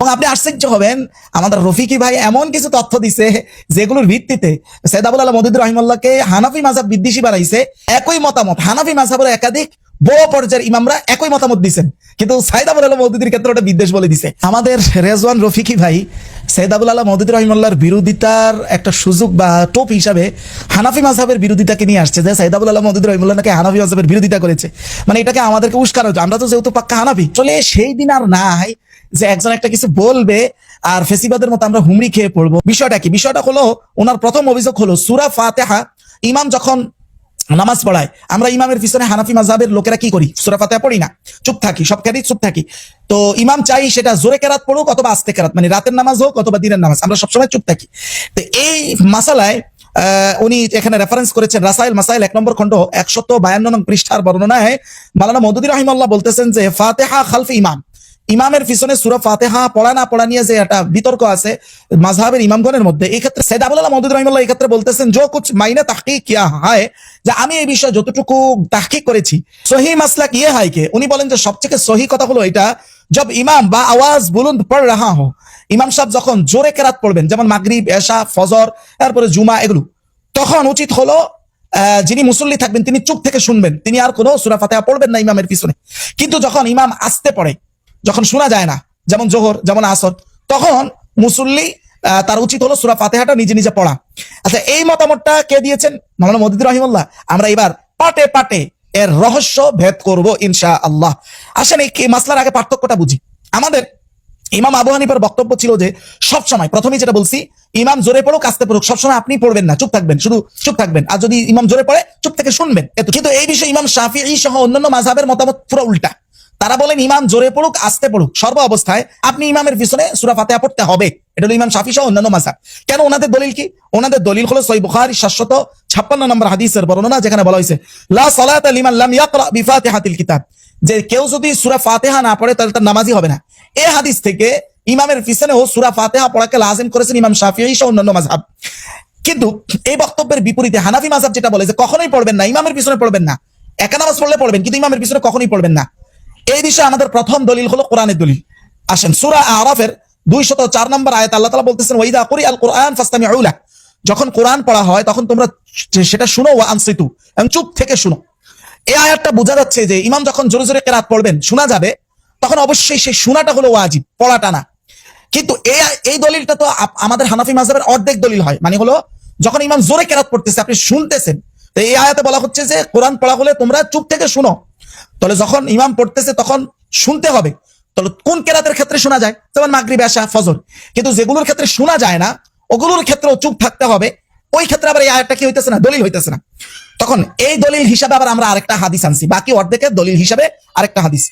এবং আপনি আশ্চর্য হবেন, আমাদের রফিকি ভাই এমন কিছু তথ্য দিছে যেগুলোর ভিত্তিতে সৈয়দ আবুল আলা মওদুদী রাহিমাহুল্লাহকে হানাফি মাযহাব বিদ্বেষী বানাইছে। একই মতামত হানাফি মাযহাবের একাধিক বড় পর্যায়ের ইমামরা একই মতামত দিচ্ছেন, কিন্তু সৈয়দ আবুল আলা মওদুদীর ক্ষেত্রে ওটা বিদ্বেষ বলে দিছে। আমাদের রেজওয়ান রফিকি ভাই সৈয়দ আবুল আলা মওদুদী রাহিমাহুল্লাহর বিরোধিতার একটা সুযোগ বা টোপ হিসাবে হানাফি মাযহাবের বিরোধিতাকে নিয়ে আসছে, যে সৈয়দ আবুল আলা মওদুদী রাহিমাহুল্লাহ নাকি হানাফি মাযহাবের বিরোধিতা করেছে। মানে এটাকে আমাদেরকে উস্কানো, আমরা তো যেহেতু পাক্কা হানাফি, চলে সেই দিন আর নাই যে একজন একটা কিছু বলবে আর ফেসিবাদের মতো আমরা হুমড়ি খেয়ে পড়বো। বিষয়টা কি? বিষয়টা হলো, ওনার প্রথম অভিযোগ হলো সূরা ফাতিহা ইমাম যখন নামাজ পড়ায়, আমরা ইমামের পিছনে হানাফি মাযহাবের লোকেরা কি করি? সূরা ফাতিহা পড়ি না, চুপ থাকি, সব কেরাত চুপ থাকি। তো ইমাম চাই সেটা জোরে কেরাত পড়ুক অথবা আস্তে কেরাত, মানে রাতের নামাজ হোক অথবা দিনের নামাজ, আমরা সবসময় চুপ থাকি। তো এই মাসালায় উনি এখানে রেফারেন্স করেছেন রাসাইল মাসাইল 1 নম্বর খণ্ড 152 নং পৃষ্ঠার বর্ণনায় মাওলানা মওদুদী রাহিমাহুল্লাহ বলতেছেন যে ফাতিহা খালফি ইমাম, ইমামের পিছনে সূরা ফাতিহা পড়া না পড়া নিয়ে যে একটা বিতর্ক আছে মাযহাবের ইমামগণের মধ্যে, এই ক্ষেত্রে সৈয়দ আবুল আলা মওদুদী রাহিমাহুল্লাহ এই ক্ষেত্রে বলতেছেন जो कुछ मैंने तहकीक किया है, যে আমি এই বিষয়ে যতটুকু তাহকিক করেছি, সহি মাসলাক ইয়ে হয় কে, উনি বলেন যে সবথেকে সহি কথা হলো এটা, जब ইমাম বা আওয়াজ বুলন্দ পড় রাহা হো, ইমাম সাহেব যখন জোরে কেরাত পড়বেন, যেমন মাগরিব, এশা, ফজর, তারপরে জুমা, এগুলো, তখন উচিত হলো যিনি মুসল্লি থাকবেন তিনি চুপ থেকে শুনবেন, তিনি আর কোনো সূরা ফাতিহা পড়বেন না ইমামের পিছনে। কিন্তু যখন ইমাম আস্তে পড়ে, যখন শোনা যায় না, যেমন জোহর, যেমন আসর, তখন মুসল্লি তার উচিত হলো সূরা ফাতিহাটা নিজে নিজে পড়া। আচ্ছা, এই মতামতটা কে দিয়েছেন? মাওলানা মওদুদী রাহিমাহুল্লাহ। আমরা এবার পাটে পাটে এর রহস্য ভেদ করব ইনশাআল্লাহ। আসেন এই মাসলার আগে পার্থক্যটা বুঝি। আমাদের ইমাম আবু হানিফার বক্তব্য ছিল যে সবসময়, প্রথমেই যেটা বলছি, ইমাম জোরে পড়ুক আস্তে পড়ুক, সবসময় আপনি পড়বেন না, চুপ থাকবেন, শুধু চুপ থাকবেন, আর যদি ইমাম জোরে পড়ে চুপ থেকে শুনবেন। কিন্তু এই বিষয়ে ইমাম শাফিঈ সহ অন্যান্য মাযহাবের মতামত পুরো উল্টা। তারা বলেন ইমাম জোরে পড়ুক আস্তে পড়ুক, সর্ব অবস্থায় আপনি ইমামের পিছনে সূরা ফাতিহা পড়তে হবে। এটা হলো ইমাম শাফিঈ সহ অন্যান্য মাযহাব। কেন? ওনাদের দলিল কি? ওনাদের দলিল হলো সহিহ বুখারী 756 নম্বর হাদিসের বর্ণনা, যেখানে বলা হয়েছে লা সালাতা লিমান লাম ইয়াকরা বিফাতিহাতিল কিতাব, যে কেউ যদি সূরা ফাতিহা না পড়ে তাহলে তার নামাজই হবে না। এই হাদিস থেকে ইমামের পিছনেও সূরা ফাতিহা পড়াকে লাজিম করেছেন ইমাম শাফিঈ সহ অন্যান্য মাযহাব। কিন্তু এই বক্তব্যের বিপরীতে হানাফি মাযহাব যেটা বলে যে কখনোই পড়বেন না, ইমামের পিছনে পড়বেন না, একা নামাজ পড়লে পড়বেন কিন্তু ইমামের পিছনে কখনোই পড়বেন না। এই বিষয়ে আমাদের প্রথম দলিল হলো কোরআনের দলিল। আসেন সূরা আরাফের 204 নম্বর আয়াত আল্লাহ তাআলা বলতেছেন ওয়াইদা কুরিআল কুরআন ফাসতামিউ লাহ, যখন কোরআন পড়া হয় তখন তোমরা সেটা শুনো, ওয়া আনসিতু, এবং চুপ থেকে শুনো। এই আয়াতটা বোঝা যাচ্ছে যে ইমাম যখন জোরে জোরে কেরাত পড়বেন, শোনা যাবে, তখন অবশ্যই সেই শোনাটা হলো ওয়াজিব, পড়াটা না। কিন্তু এই দলিলটা তো আমাদের হানাফি মাযহাবের অর্ধেক দলিল হয়, মানে হলো যখন ইমাম জোরে কেরাত পড়তেছে আপনি শুনতেছেন, তো এই আয়াতে বলা হচ্ছে যে কোরআন পড়া হলে তোমরা চুপ থেকে শুনো। তাহলে যখন ইমাম পড়তেছে তখন শুনতে হবে। তাহলে কোন কেরাতের ক্ষেত্রে শোনা যায়? যেমন মাগরিব, এশা, ফজর। কিন্তু যেগুলোর ক্ষেত্রে শোনা যায় না ওগুলোর ক্ষেত্রেও চুপ থাকতে হবে। ওই ক্ষেত্রে আবার এই আয়াতটা কি হইতেছে না? দলিল হইতেছে না। তখন এই দলিল হিসাবে আবার আমরা আরেকটা হাদিস আনছি, বাকি অর্ধেকের দলিল হিসাবে আরেকটা হাদিস।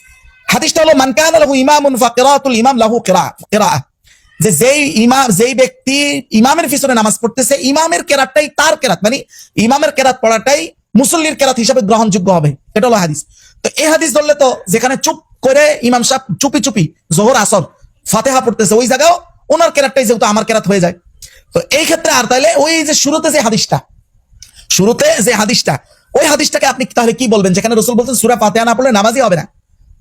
হাদিসটা হলো মান কানা লাহু ইমামুন ফাকিরাতুল ইমাম লাহু কিরাআহ, যে যেই ব্যক্তি ইমামের পিছনে নামাজ পড়তেছে, ইমামের কেরাতটাই তার কেরাত, মানে ইমামের কেরাত পড়াটাই মুসল্লির কেরাত হিসাবে গ্রহণযোগ্য হবে। এটা হলো হাদিস। তো এই হাদিস ধরলে তো যেখানে চুপ করে ইমাম সাহেব চুপি চুপি জোহর আসর ফাতিহা পড়তেছে, ওই জায়গাও ওনার কেরাতটাই যেহেতু আমার কেরাত হয়ে যায়। তো এই ক্ষেত্রে আর তাইলে ওই যে শুরুতে যে হাদিসটা ওই হাদিসটাকে আপনি তাহলে কি বলবেন, যেখানে রাসূল বলছেন সূরা ফাতিহা না পড়লে নামাজই হবে না,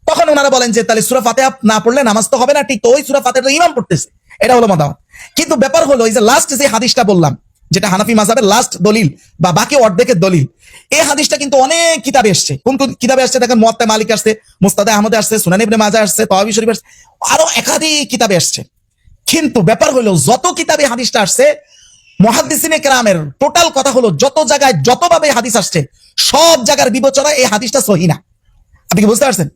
তখন ওনারা বলেন যে তাহলে সূরা ফাতিহা না পড়লে নামাজ তো হবে না। ঠিক তো ওই সূরা ফাতিহা ইমাম পড়তেছে, এটা হলো মতামত। কিন্তু ব্যাপার হলো এই যে লাস্ট যে হাদিসটা বললাম, যেটা হানাফি মাযহাবের লাস্ট দলিল বা বাকি অর্ধেকের দলিল, এই হাদিসটা কিন্তু অনেক কিতাবে আসছে। কোন কোন কিতাবে আসছে দেখেন, মুওয়াত্তা মালিক আসছে, মুস্তাদে আহমদে আসছে, সুনান ইবনে মাজাহ আসছে, তাওয়াবি শরীফ আসছে, আরো একাধিক কিতাবে আসছে। কিন্তু ব্যাপার হলো যত কিতাবে হাদিসটা আসছে, মুহাদ্দিসিনে কেরামের টোটাল কথা হলো যত জায়গায় যতভাবে হাদিস আসছে সব জায়গার বিবেচনায় এই হাদিসটা সহিহ না। আপনি কি বুঝতে পারছেন?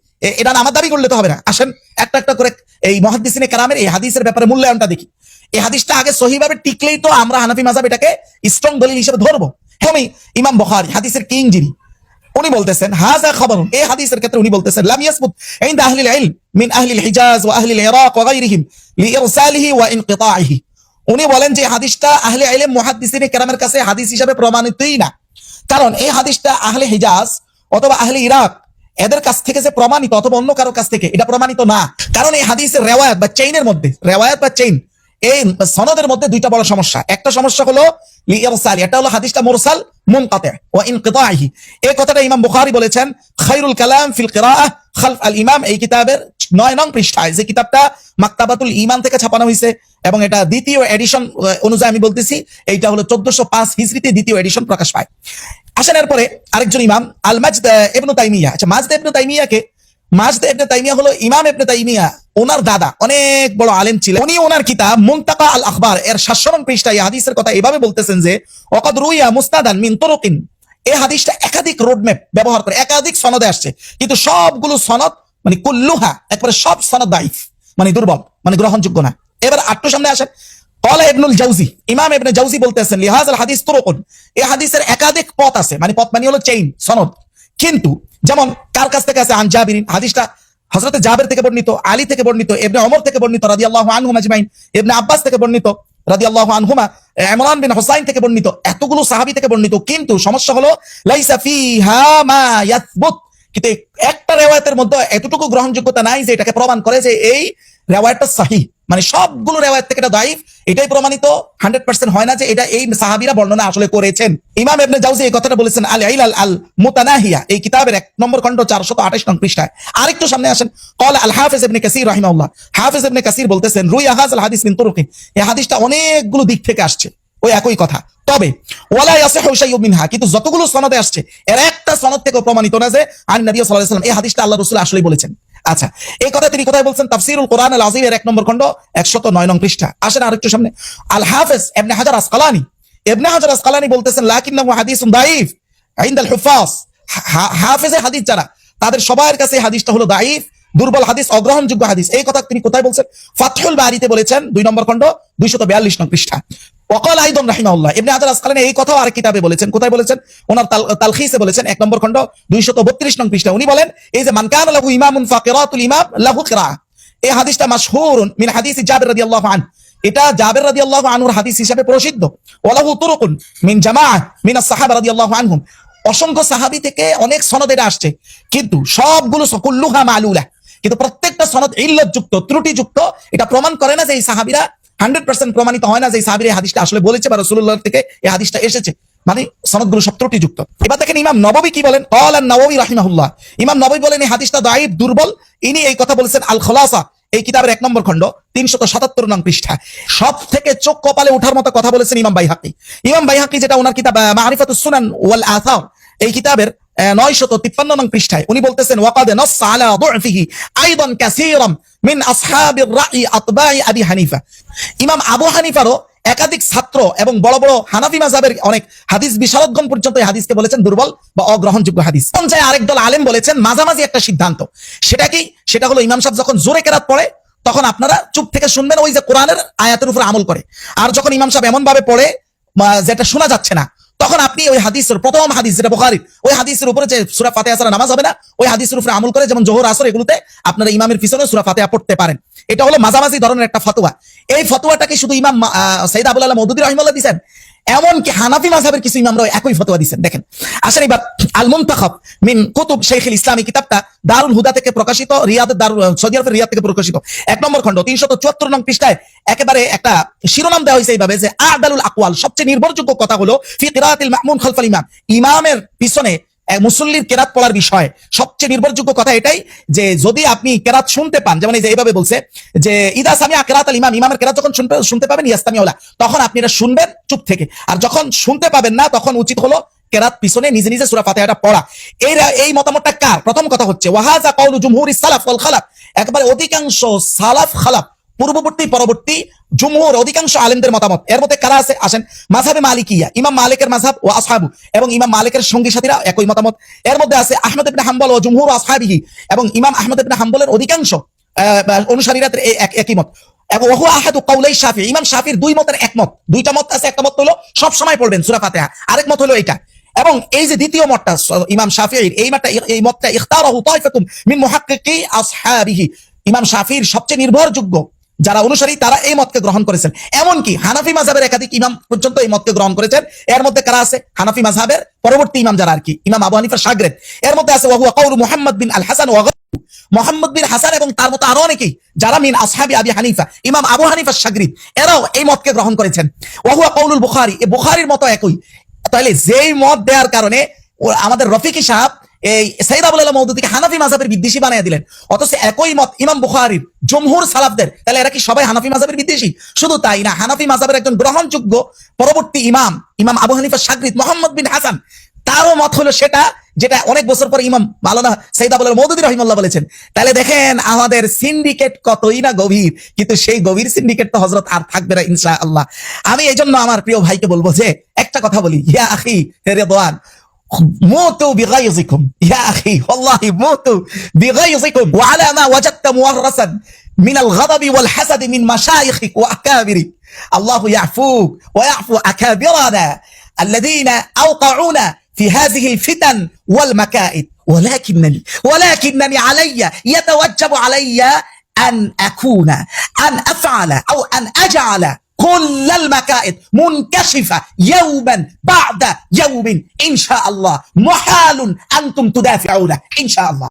এটা আমার দাবি করলে তো হবে না। আসেন একটা একটা করে এই মুহাদ্দিসিনে কেরামের এই হাদিসের ব্যাপারে মূল্যায়নটা দেখি। এই হাদিসটা আগে সহিভাবে টিকলেই তো আমরা হানাফি মাযহাব এটাকে স্ট্রং দলিল হিসেবে ধরবো। হ্যাঁ, ইমাম বুখারী হাদিসের কিং যিনি, উনি বলতেছেন হাযা খবরুন, এই হাদিসের ক্ষেত্রে উনি বলতেছেন লাম ইয়াসবুত ইনদা আহলিল ইলম মিন আহলিল হিজাজ ওয়া আহলিল ইরাক ওয়া গায়রিহিম লিইরসালিহি ওয়া ইনকিতাইহি। উনি বলেন যে হাদিসটা আহলে ইলম মুহাদ্দিসিনে কেরামের কাছে হাদিস হিসেবে প্রমাণিতই না, কারণ এই হাদিসটা আহলে হিজাজ অথবা আহলে ইরাক এদের কাছ থেকে যে প্রমাণিত অথবা অন্য কারো কাছ থেকে এটা প্রমাণিত না। কারণ এই হাদিসের রেওয়ায়াত বা চেইনের মধ্যে, রেওয়ায়াত বা চেইন এই সনদের মধ্যে দুইটা বড় সমস্যা। একটা সমস্যা হলো লিইরসাল, এটা হলো হাদিসটা মুরসাল মুনকাতি ওয়া ইনকিতাহি। এই কথাটা ইমাম বুখারী বলেছেন খায়রুল কালাম ফিল কিরাআহ খালফ আল ইমাম, এই কিতাবের 9 নং পৃষ্ঠায়, যে কিতাবটা মাকতাবাতুল ঈমান থেকে ছাপানো হয়েছে এবং এটা দ্বিতীয় এডিশন অনুযায়ী আমি বলতেছি, এইটা হলো 1405 হিজরিতে দ্বিতীয় এডিশন প্রকাশ পায়। আসেন এরপরে আরেকজন ইমাম আল মাজদ ইবনে তাইমিয়া। আচ্ছা, মাজদ ইবনে তাইমিয়াকে, মাজদ ইবনে তাইমিয়া হলো ইমাম ইবনে তাইমিয়া, ওনার দাদা অনেক বড় আলেম ছিলেন। উনি ওনার কিতাব মুনতাকা আল আখবার এর 700 নং পৃষ্ঠায় এই হাদিসের কথা এভাবে বলতেছেন যে ওয়াকাদ রুইয়া মুসনাদান মিন তুরুকিন, এই হাদিসটা একাধিক রোডম্যাপ ব্যবহার করে একাধিক সনদে আসছে, কিন্তু সবগুলো সনদ মানে কুল্লুহা একবারে সব সনদ দাইফ, মানে দুর্বল, মানে গ্রহণযোগ্য না। এবার আটটু সামনে আসেন, ক্বালা ইবনুল জাওজি, ইমাম ইবনে জাওজি বলতেছেন লিহাযাল হাদিস তুরুকুন, এই হাদিসের একাধিক পথ আছে, মানে পথ মানে হলো চেইন সনদ, কিন্তু যেমন কার কাছ থেকে আছে আন জাবিরিন, হাদিসটা হযরত জাবের থেকে বর্ণিত, আলী থেকে বর্ণিত, ইবনে ওমর থেকে বর্ণিত রাদিয়াল্লাহু আনহুম আজমাইন, ইবনে আব্বাস থেকে বর্ণিত রাদিয়াল্লাহু আনহুমা, ইমরান বিন হুসাইন থেকে বর্ণিত, এতগুলো সাহাবী থেকে বর্ণিত, কিন্তু সমস্যা হলো লাইসা ফিহা মা ইয়াসবুত, কিন্তু একটা রিওয়ায়াতের মধ্যে এতটুকু গ্রহণযোগ্যতা নাই যে এটাকে প্রমাণ করে যে এই রিওয়ায়াতটা সহিহ, মানে সবগুলো রিওয়ায়াত থেকে এটা দাইফ, এটাই প্রমাণিত 100% হয় না যে এটা এই সাহাবীরা বর্ণনা আসলে করেছেন। ইমাম ইবনে জাওজি এই কথাটা বলেছেন আল ইলাল আল মুতানাহিয়া, এই কিতাবের 1 নম্বর খণ্ড 428 নং পৃষ্ঠায়। আরেকটু সামনে আসেন, ক্বালা আল হাফিজ ইবনে কাসির রাহিমাহুল্লাহ, হাফিজ ইবনে কাসির বলতেছেন রুইয়া হাযাল হাদিস মিন তুরুকিন, এই হাদিসটা অনেকগুলো দিক থেকে আসছে, ওই একই কথা, তবে ওয়ালা ইয়াসিহু শাইউম মিনহা, কিন্তু যতগুলো সনদে আসছে এর একটা সনদ থেকে প্রমাণিত না যে আন নবী সাল্লাল্লাহু আলাইহি ওয়াসাল্লাম এই হাদিসটা আল্লাহ রাসূল আসলেই বলেছেন। আচ্ছা, এই কথা তিনি কোথায় বলছেন? তাফসীরুল কোরআন আল আযীম এর 1 নম্বর খণ্ড 109 নং পৃষ্ঠা। আসেন আরেকটু সামনে, আল হাফিজ ইবনে হাজার আসকালানী, ইবনে হাজার আসকালানী বলতেছেন লাকিন্নাহু হাদিসুন দাঈফ ইনদাল হুফাজ, হাফিজে হাদিস যারা তাদের সবার কাছে এই হাদিসটা হলো দাঈফ, দুর্বল হাদিস, অগ্রহণযোগ্য হাদিস। এই কথা তিনি কোথায় বলছেন? ফাতহুল বারীতে বলেছেন 2 নম্বর খণ্ড 242 নং পৃষ্ঠা। ওয়াকাল আইদান রাহিমাহুল্লাহ, ইবনে হাজার আসকালানী এই কথাও আর কিতাবে বলেছেন, কোথায় বলেছেন? ওনার তালখিসে বলেছেন 1 নম্বর খণ্ড 232 নং পৃষ্ঠা। উনি বলেন এই যে মান কানা লাহু ইমামুন ফাকিরাতুল ইমাম লাহু কিরাআহ, এই হাদিসটা মাশহুরুন মিন হাদিস জাবির রাদিয়াল্লাহু আনহু, এটা জাবির রাদিয়াল্লাহু আনহুর হাদিস হিসেবে প্রসিদ্ধ। ওয়ালাহু তুরুকুন মিন জামাআহ মিন আস-সাহাবা রাদিয়াল্লাহু আনহুম, অসংখ্য সাহাবী থেকে অনেক সনদ এটা আসছে, কিন্তু সবগুলো কুল্লুহা মালুলা, কিন্তু প্রত্যেকটা সনদ ইল্লতযুক্ত, ত্রুটিযুক্ত। এটা প্রমাণ করে না যে এই সাহাবীরা 100% প্রমাণিত হয় না যে এই সাহাবীরা এই হাদিসটা আসলে বলেছে বা রাসূলুল্লাহ থেকে এই হাদিসটা এসেছে, মানে সনদগুলো সব ত্রুটিযুক্ত। এবার দেখেন ইমাম নববী কি বলেন, ক্বালা আন-নাওয়াবী রাহিমাহুল্লাহ, ইমাম নববী বলেন এই হাদিসটা দাঈফ, দুর্বল। ইনি এই কথা বলেছেন আল খুলাসা, এই কিতাবের 1 নম্বর খণ্ড 377 নং পৃষ্ঠা। সব থেকে চোখ কপালে ওঠার মতো কথা বলেছেন ইমাম বাইহাকী। ইমাম বাইহাকী যেটা ওনার কিতাব মারিফাতুস সুনান ওয়াল আসার, এই কিতাবের 953 নং পৃষ্ঠায় উনি বলতেছেন ওয়াকাদ নাস আলা দু'ফিহি আইদান কাসীরাম মিন আসহাবির রাই আতবাই আবি হানিফা, ইমাম আবু হানিফারও একাধিক ছাত্র এবং বড় বড় হানাফি মাযহাবের অনেক হাদিস বিশারদগণ পর্যন্ত এই হাদিসকে বলেছেন দুর্বল বা অগ্রহণযোগ্য হাদিস। পঞ্চায় আরেক দল আলেম বলেছেন মাঝামাঝি একটা সিদ্ধান্ত, সেটা কি? সেটা হলো ইমাম সাহেব যখন জোরে কেরাত পড়ে তখন আপনারা চুপ থেকে শুনবেন, ওই যে কোরআনের আয়াতের উপর আমল করে। আর যখন ইমাম সাহেব এমন ভাবে পড়ে যেটা শোনা যাচ্ছে না, তখন আপনি ওই হাদিসের প্রথম হাদিস যেটা বুখারীর, ওই হাদিসের উপরে যে সূরা ফাতিহা ছাড়া নামাজ হবে না, ওই হাদিসের উপরে আমল করে, যেমন যোহর আসর এগুলোতে আপনারা ইমামের পিছনে সূরা ফাতিহা পড়তে পারেন। এটা হলো মাঝামাঝি ধরনের একটা ফতোয়া। এই ফতোয়াটাকে শুধু ইমাম সাইয়্যিদ আবুল আলা মওদুদী রাহিমাহুল্লাহ দিয়েছেন, এমনকি হানাফি মাযহাবের কিছু ইমামরাও একই ফতোয়া দিয়েছেন। দেখেন, আসেন এবার আল মুনতাখাব মিন কুতুব শাইখুল ইসলাম, এই কিতাবটা দারুল হুদা থেকে প্রকাশিত, সৌদি আরবের রিয়াদ থেকে প্রকাশিত, 1 নম্বর খণ্ড 374 নং পৃষ্ঠায় একেবারে একটা শিরোনাম দেওয়া হয়েছে এইভাবে যে আদালুল আকওয়াল, সবচেয়ে নির্ভরযোগ্য কথা হলো ফি কিরাআতিল মা'মুন খালফাল ইমাম, ইমামের পিছনে মুসল্লির কেরাত পড়ার বিষয় সবচেয়ে নির্ভরযোগ্য কথা এটাই যে যদি আপনি কেরাত শুনতে পান, যেমন এই যে এইভাবে বলছে যে ইদা সামিআ কিরাআতাল ইমাম, ইমামের কেরাত যখন শুনতে পাবেন ইয়াস্তামিউলা, তখন আপনি এটা শুনবেন চুপ থেকে, আর যখন শুনতে পাবেন না তখন উচিত হলো কেরাত পিছনে নিজে নিজে সূরা ফাতিহাটা পড়া। এই মতামতটা কার? প্রথম কথা হচ্ছে ওয়াহাযা কাউলু জুমহুরিস সালাফ ওয়াল খালাফ, একেবারে অধিকাংশ সালাফ খালাফ পূর্ববর্তী পরবর্তী জুমহুর অধিকাংশ আলেমদের মতামত। এর মধ্যে কারা আছে? আসেন, মাযহাবে মালিকিয়া, ইমাম মালিকের মাযহাব ও আসহাবু, এবং ইমাম মালিকের সঙ্গী সাথীরা একই মতামত। এর মধ্যে আছে আহমদ ইবনে হাম্বল ও জুমহুর আসহাবিহি, এবং ইমাম আহমদ ইবনে হাম্বলের অধিকাংশ অনুসারীরা একই মত। এবং ওহু আহাদু কাউলাই শাফি, ইমাম শাফির 2 মতের একমত, 2টা মত আছে। একটা মত হলো সব সময় পড়বেন সূরা ফাতিহা, আরেক মত হলো এটা। এবং এই যে দ্বিতীয় মতটা ইমাম শাফিঈর, এই মতটা ইখতারাহু তাইফাতুম মিন মুহাক্কিকি আসহাবিহি, ইমাম শাফিঈর সবচেয়ে নির্ভরযোগ্য যারা অনুসারী তারা এই মতকে গ্রহণ করেছেন। এমনকি হানাফি মাযহাবের একাধিক ইমাম পর্যন্ত এই মতকে গ্রহণ করেছেন। এর মধ্যে কারা আছে? হানাফি মাযহাবের পরবর্তী ইমাম যারা আর কি, ইমাম আবু হানিফার শাগরেদ। এর মধ্যে আছে ওয়া হুয়া কাউলু মুহাম্মদ বিন আল হাসান ওয়া মোহাম্মদ বিন হাসান এবং তার মতো আরো অনেকেই যারা মিন আসহাবি আবি হানিফা, ইমাম আবু হানিফার শাগরিদ, এরাও এই মতকে গ্রহণ করেছেন। ওয়াহুয়া কওলুল বুখারী, এই বুখারীর মতো একই। তাহলে যেই মত দেওয়ার কারণে আমাদের রফিকি সাহেব এই সাইয়্যিদ আবুল আলা মওদুদীকে হানাফি মাযহাবের বিদ্বেষী বানিয়ে দিলেন, অথচ একই মত ইমাম বুখারীর জমহুর সালাফদের। তাহলে এরা কি সবাই হানাফি মাযহাবের বিদ্বেষী? শুধু তাই না, হানাফি মাযহাবের একজন গ্রহণযোগ্য পরবর্তী ইমাম, ইমাম আবু হানিফার শাগরিদ মোহাম্মদ বিন হাসান, তারও মত হলো সেটা যেটা অনেক বছর পর ইমাম মাওলানা সাইয়্যিদ আবুল আলা মওদুদী রাহিমাহুল্লাহ বলেছেন। তাহলে দেখেন আমাদের সিন্ডিকেট কতই না গভীর, কিন্তু সেই গভীর সিন্ডিকেট তো হযরত আর থাকবে না ইনশাআল্লাহ। আমি এই জন্য আমার প্রিয় ভাইকে বলবো যে একটা কথা বলি, ইয়া আখি রিদওয়ান, موتوا بغيظكم يا أخي، والله موتوا بغيظكم وعلى ما وجدت مورثا من الغضب والحسد من مشايخك وأكابرك. الله يعفوك ويعفو أكابرنا الذين أوقعونا في هذه الفتن والمكائد. ولكنني علي يتوجب علي أن أكون أن أفعل أو أن أجعل كل المكائد منكشفة يوما بعد يوم إن شاء الله، محال أنتم تدافعونه إن شاء الله.